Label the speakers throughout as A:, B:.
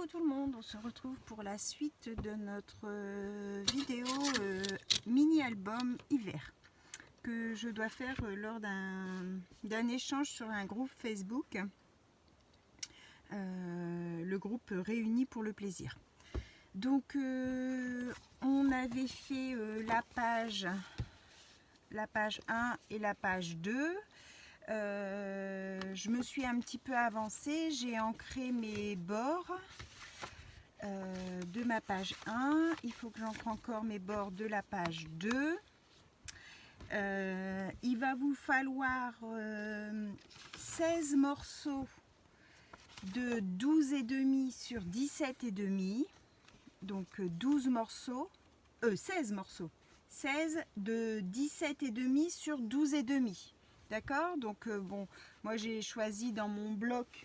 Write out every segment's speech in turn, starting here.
A: Coucou tout le monde, on se retrouve pour la suite de notre vidéo mini-album hiver que je dois faire lors d'un échange sur un groupe Facebook, le groupe Réunis pour le plaisir. Donc on avait fait la page 1 et la page 2. Je me suis un petit peu avancée, j'ai ancré mes bords de ma page 1, il faut que j'ancre encore mes bords de la page 2. Il va vous falloir 16 morceaux de 12,5 sur 17,5, donc 12 morceaux, 16 morceaux, 16 de 17,5 sur 12,5. D'accord, donc bon, moi j'ai choisi dans mon bloc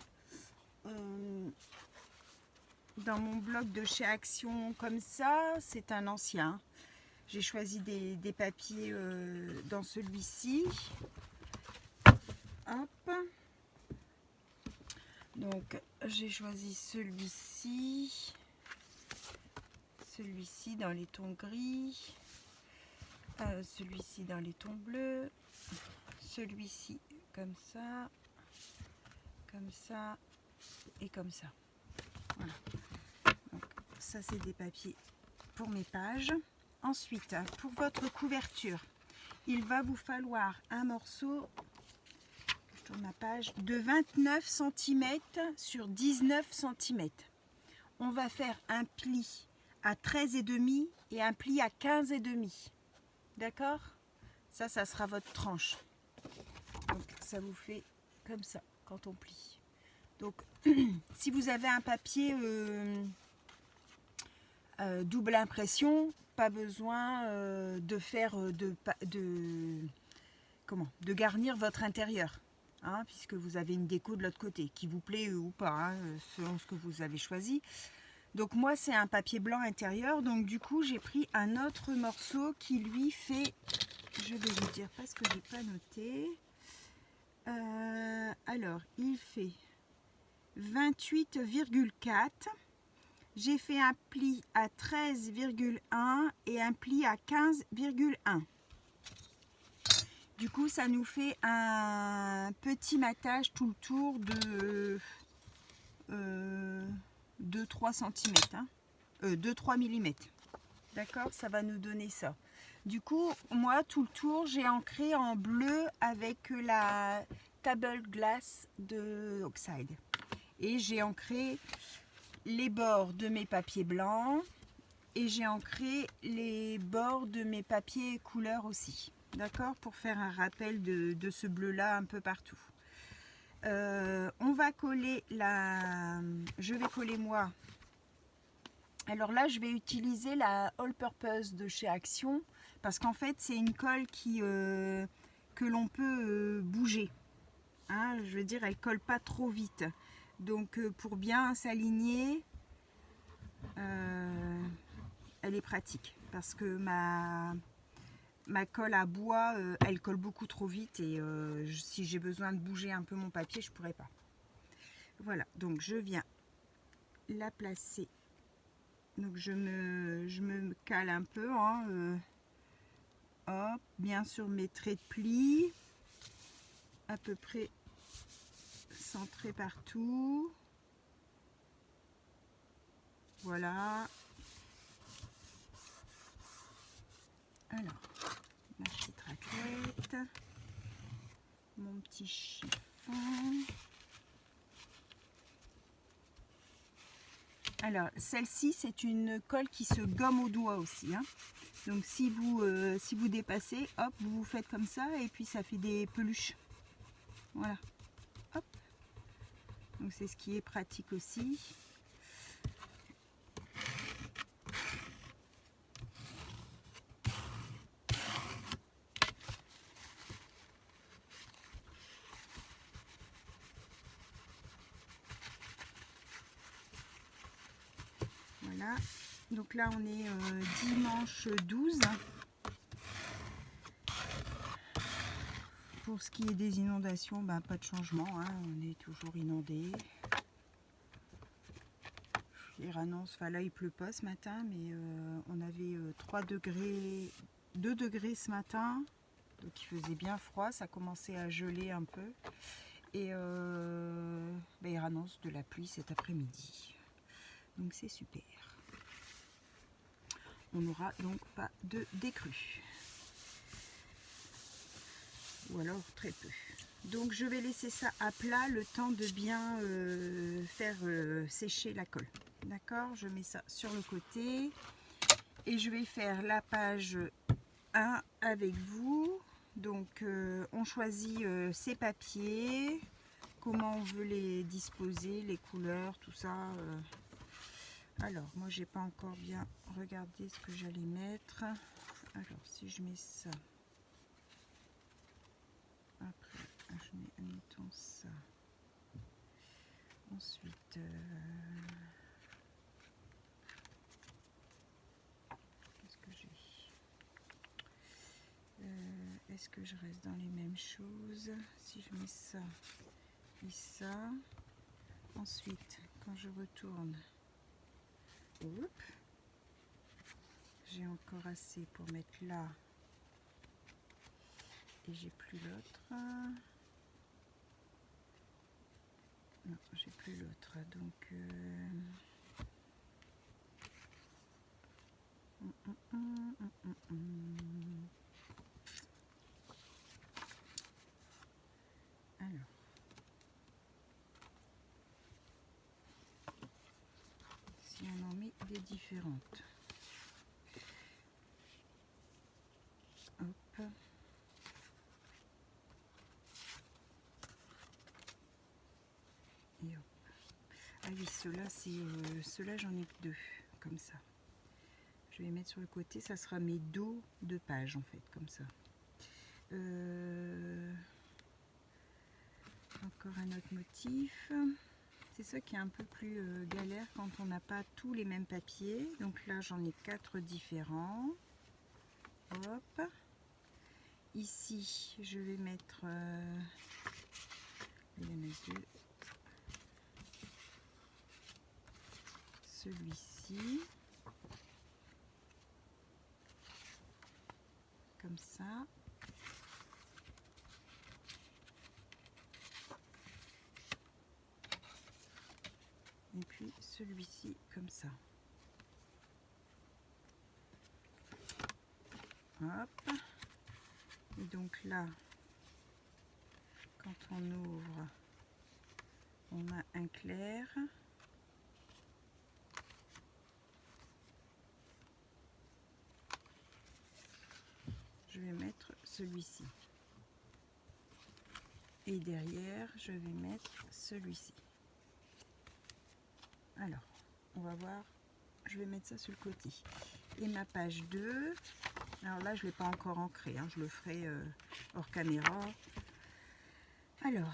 A: de chez Action comme ça, c'est un ancien. J'ai choisi des papiers dans celui-ci. Hop. Donc j'ai choisi celui-ci dans les tons gris, celui-ci dans les tons bleus, celui-ci comme ça et comme ça. Voilà. Donc, ça c'est des papiers pour mes pages. Ensuite, pour votre couverture, il va vous falloir un morceau, je tourne ma page, de 29 cm sur 19 cm. On va faire un pli à 13,5 et un pli à 15,5. D'accord? Ça sera votre tranche. Donc ça vous fait comme ça quand on plie. Donc si vous avez un papier double impression, pas besoin de faire de garnir votre intérieur, hein, puisque vous avez une déco de l'autre côté qui vous plaît ou pas, hein, selon ce que vous avez choisi. Donc moi c'est un papier blanc intérieur, donc du coup j'ai pris un autre morceau qui lui fait, je vais vous dire parce que j'ai pas noté. Alors il fait 28,4. J'ai fait un pli à 13,1 et un pli à 15,1. Du coup ça nous fait un petit matage tout le tour de 2-3 cm, hein, 2-3 mm. D'accord, ça va nous donner ça. Du coup moi tout le tour j'ai ancré en bleu avec la table glass de Oxide, et j'ai ancré les bords de mes papiers blancs et j'ai ancré les bords de mes papiers couleur aussi, d'accord, pour faire un rappel de ce bleu là un peu partout. On va coller je vais coller moi, alors là je vais utiliser la All Purpose de chez Action, parce qu'en fait c'est une colle que l'on peut bouger, hein, je veux dire elle colle pas trop vite, donc pour bien s'aligner elle est pratique, parce que ma colle à bois elle colle beaucoup trop vite, et si j'ai besoin de bouger un peu mon papier je pourrais pas. Voilà, donc je viens la placer, donc je me cale un peu, hein, hop, bien sur mes traits de pli, à peu près centré partout. Voilà. Alors, ma petite raclette, mon petit chiffon. Alors, celle-ci, c'est une colle qui se gomme au doigt aussi, hein. Donc, si vous dépassez, hop, vous faites comme ça, et puis ça fait des peluches. Voilà. Hop. Donc, c'est ce qui est pratique aussi. Voilà, donc là on est dimanche 12. Pour ce qui est des inondations, pas de changement, hein, on est toujours inondé. Il annonce, enfin là il pleut pas ce matin, mais on avait 3 degrés, 2 degrés ce matin, donc il faisait bien froid, ça commençait à geler un peu. Et il annonce de la pluie cet après-midi, donc c'est super. On n'aura donc pas de décrue, ou alors très peu. Donc je vais laisser ça à plat le temps de bien faire sécher la colle. D'accord, je mets ça sur le côté et je vais faire la page 1 avec vous. Donc on choisit ses papiers, comment on veut les disposer, les couleurs, tout ça. Alors moi j'ai pas encore bien regardé ce que j'allais mettre. Alors si je mets ça, après je mets, admettons ça. Ensuite, qu'est-ce que j'ai? Est-ce que je reste dans les mêmes choses? Si je mets ça et ça, ensuite, quand je retourne, j'ai encore assez pour mettre là et j'ai plus l'autre. Non, j'ai plus l'autre, donc alors, si on en met des différentes, hop, et hop. Ah oui, ceux-là, ceux-là j'en ai 2, comme ça. Je vais les mettre sur le côté, ça sera mes dos de page en fait, comme ça. Encore un autre motif. C'est ça qui est un peu plus galère quand on n'a pas tous les mêmes papiers. Donc là j'en ai 4 différents. Hop. Ici je vais mettre... il y en a 2. Celui-ci. Comme ça. Et puis celui-ci comme ça. Hop. Et donc là, quand on ouvre, on a un clair. Je vais mettre celui-ci. Et derrière, je vais mettre celui-ci. Alors, on va voir. Je vais mettre ça sur le côté. Et ma page 2, alors là, je ne l'ai pas encore ancré, hein, je le ferai hors caméra. Alors,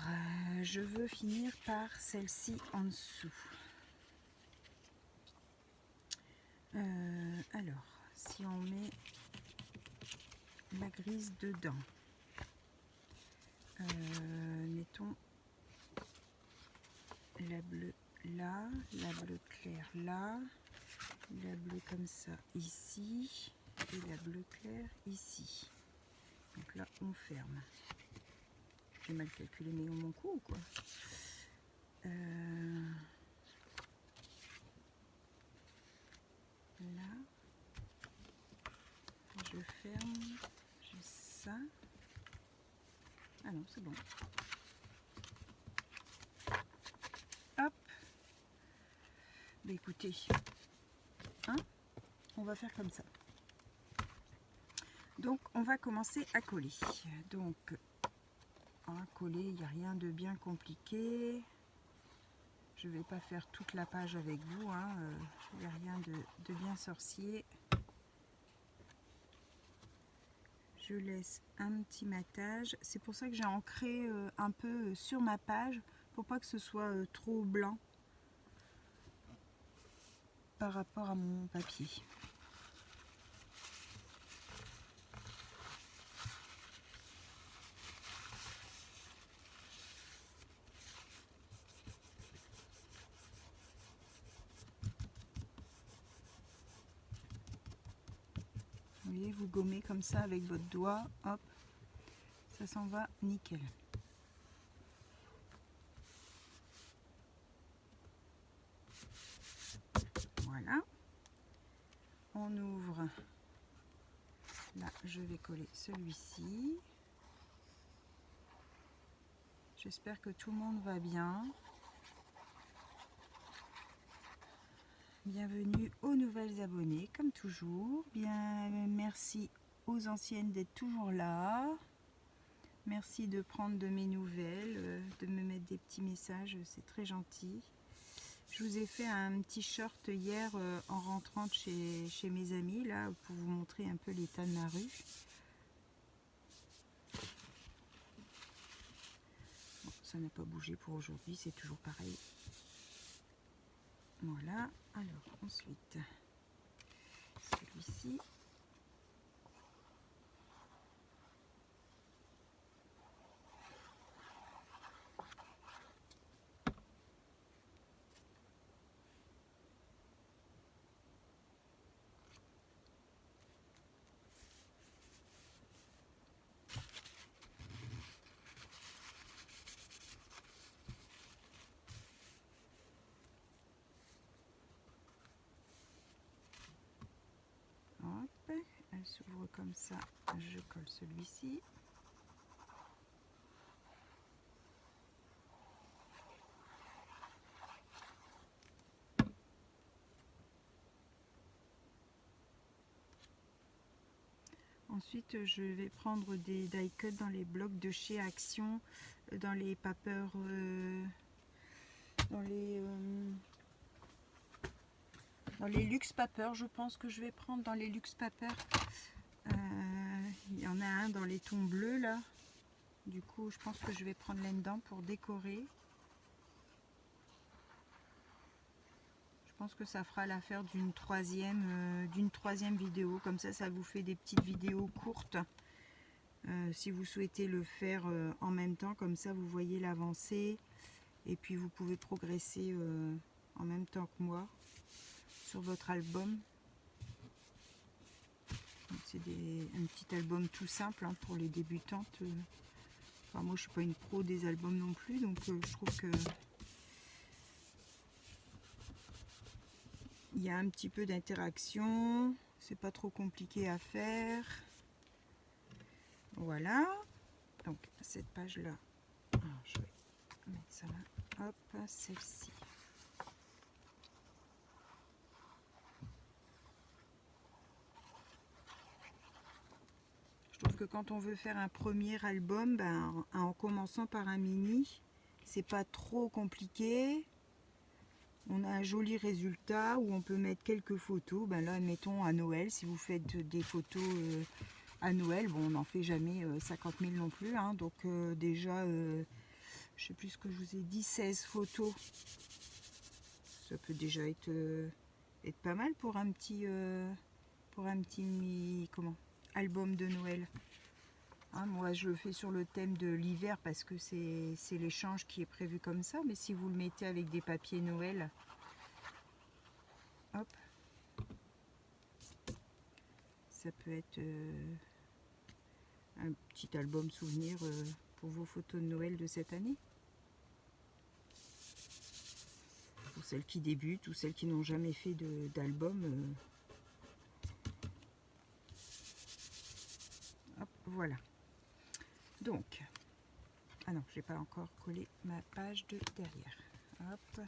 A: je veux finir par celle-ci en dessous. Alors, si on met la grise dedans, mettons la bleue là, la bleue claire là, la bleue comme ça ici, et la bleue claire ici. Donc là, on ferme. J'ai mal calculé mon coup ou quoi? Là, je ferme, j'ai ça. Ah non, c'est bon. Hop. Bah écoutez, hein, on va faire comme ça. Donc, on va commencer à coller. Donc, à coller, il n'y a rien de bien compliqué. Je ne vais pas faire toute la page avec vous, hein. Il n'y a rien de bien sorcier. Je laisse un petit matage. C'est pour ça que j'ai ancré un peu sur ma page, pour pas que ce soit trop blanc par rapport à mon papier. voyez, vous gommez comme ça avec votre doigt, hop, ça s'en va nickel. Voilà. On ouvre. Là, je vais coller celui-ci. J'espère que tout le monde va bien. Bienvenue aux nouvelles abonnées, comme toujours. Bien, merci aux anciennes d'être toujours là. Merci de prendre de mes nouvelles, de me mettre des petits messages, c'est très gentil. Je vous ai fait un petit short hier en rentrant de chez mes amis, là, pour vous montrer un peu l'état de ma rue. Bon, ça n'a pas bougé pour aujourd'hui, c'est toujours pareil. Voilà, alors ensuite, celui-ci. Hop, elle s'ouvre comme ça, je colle celui-ci. Ensuite, je vais prendre des die cut dans les blocs de chez Action, dans les papers, dans les luxe papers. Je pense que je vais prendre dans les luxe papers. Il y en a un dans les tons bleus là. Du coup, je pense que je vais prendre là-dedans pour décorer. Je pense que ça fera l'affaire d'une troisième vidéo. Comme ça vous fait des petites vidéos courtes. Si vous souhaitez le faire en même temps, comme ça vous voyez l'avancée. Et puis vous pouvez progresser en même temps que moi sur votre album. C'est un petit album tout simple hein, pour les débutantes. Enfin, moi je suis pas une pro des albums non plus, donc je trouve que il y a un petit peu d'interaction, c'est pas trop compliqué à faire. Voilà, donc cette page là, je vais mettre ça là, hop, celle-ci. Je trouve que quand on veut faire un premier album, ben, en commençant par un mini, c'est pas trop compliqué. On a un joli résultat où on peut mettre quelques photos. Ben là, mettons à Noël, si vous faites des photos à Noël, bon, on n'en fait jamais 50 000 non plus. Hein, donc déjà, je sais plus ce que je vous ai dit, 16 photos. Ça peut déjà être pas mal pour un petit, album de Noël. Hein, moi, je le fais sur le thème de l'hiver parce que c'est l'échange qui est prévu comme ça. Mais si vous le mettez avec des papiers Noël, hop, ça peut être un petit album souvenir pour vos photos de Noël de cette année. Pour celles qui débutent ou celles qui n'ont jamais fait d'album. Hop, voilà. Donc, ah non, j'ai pas encore collé ma page de derrière. Hop.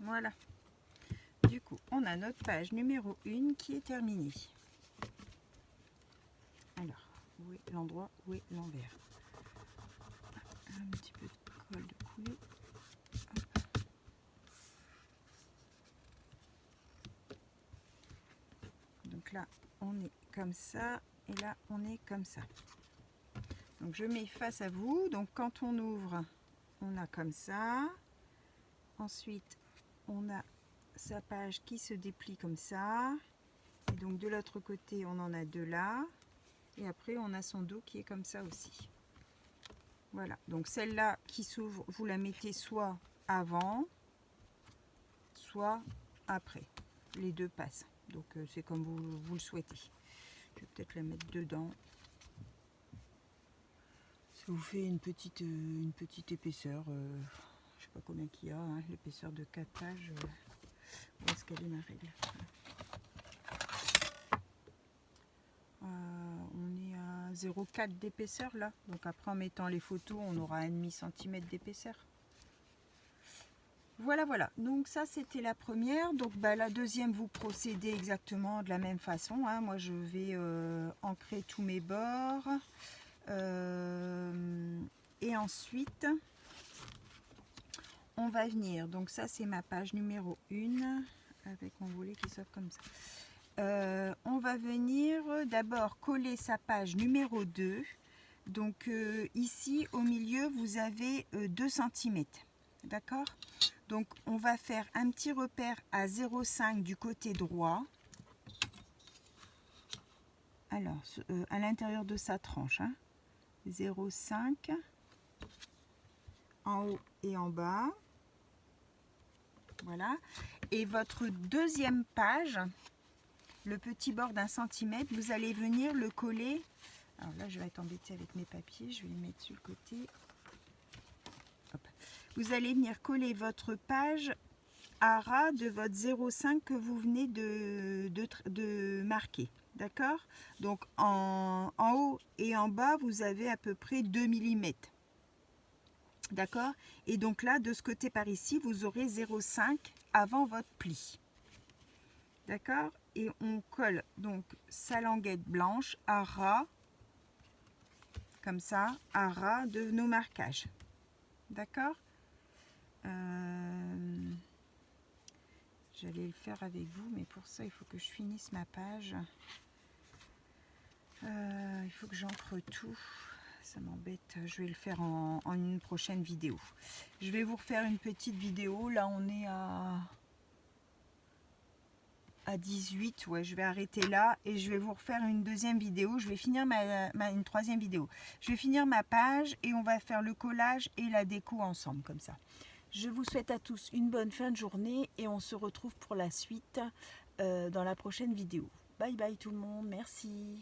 A: Voilà. Du coup, coup, on a notre page numéro 1 qui est terminée. Alors, où est l'endroit, où est l'envers? Un petit peu de colle de coulée. Hop. Donc là, on est comme ça, et là, on est comme ça. Donc je mets face à vous. Donc quand on ouvre, on a comme ça. Ensuite, on a sa page qui se déplie comme ça. Et donc de l'autre côté, on en a deux là. Et après, on a son dos qui est comme ça aussi. Voilà. Donc celle-là qui s'ouvre, vous la mettez soit avant, soit après. Les deux passent. Donc c'est comme vous le souhaitez. Je vais peut-être la mettre dedans. Ça vous fait une petite épaisseur. Je sais pas combien qu'il y a, hein, l'épaisseur de 4 pages. Où est-ce qu'elle est ma règle? On est à 0,4 d'épaisseur là. Donc après en mettant les photos, on aura 1,5 cm d'épaisseur. Voilà, voilà. Donc ça c'était la première. Donc bah, la deuxième, vous procédez exactement de la même façon. Hein. Moi je vais ancrer tous mes bords. Et ensuite, on va venir. Donc ça c'est ma page numéro 1 avec mon volet qui s'ouvre comme ça. On va venir d'abord coller sa page numéro 2. Donc ici au milieu vous avez 2 cm. D'accord? Donc on va faire un petit repère à 0,5 du côté droit. Alors à l'intérieur de sa tranche. Hein, 0,5 en haut et en bas. Voilà. Et votre deuxième page, le petit bord d'1 cm, vous allez venir le coller. Alors là, je vais être embêtée avec mes papiers. Je vais les mettre sur le côté. Hop. Vous allez venir coller votre page à ras de votre 0,5 que vous venez de marquer. D'accord? Donc en haut et en bas, vous avez à peu près 2 mm. D'accord? Et donc là, de ce côté par ici, vous aurez 0,5 avant votre pli. D'accord? Et on colle donc sa languette blanche à ras, comme ça, à ras de nos marquages. D'accord? J'allais le faire avec vous, mais pour ça, il faut que je finisse ma page. Il faut que j'encre tout. Ça m'embête. Je vais le faire en une prochaine vidéo. Je vais vous refaire une petite vidéo. Là, on est à 18. Ouais, je vais arrêter là et je vais vous refaire une deuxième vidéo. Je vais finir une troisième vidéo. Je vais finir ma page et on va faire le collage et la déco ensemble, comme ça. Je vous souhaite à tous une bonne fin de journée et on se retrouve pour la suite dans la prochaine vidéo. Bye bye tout le monde, merci.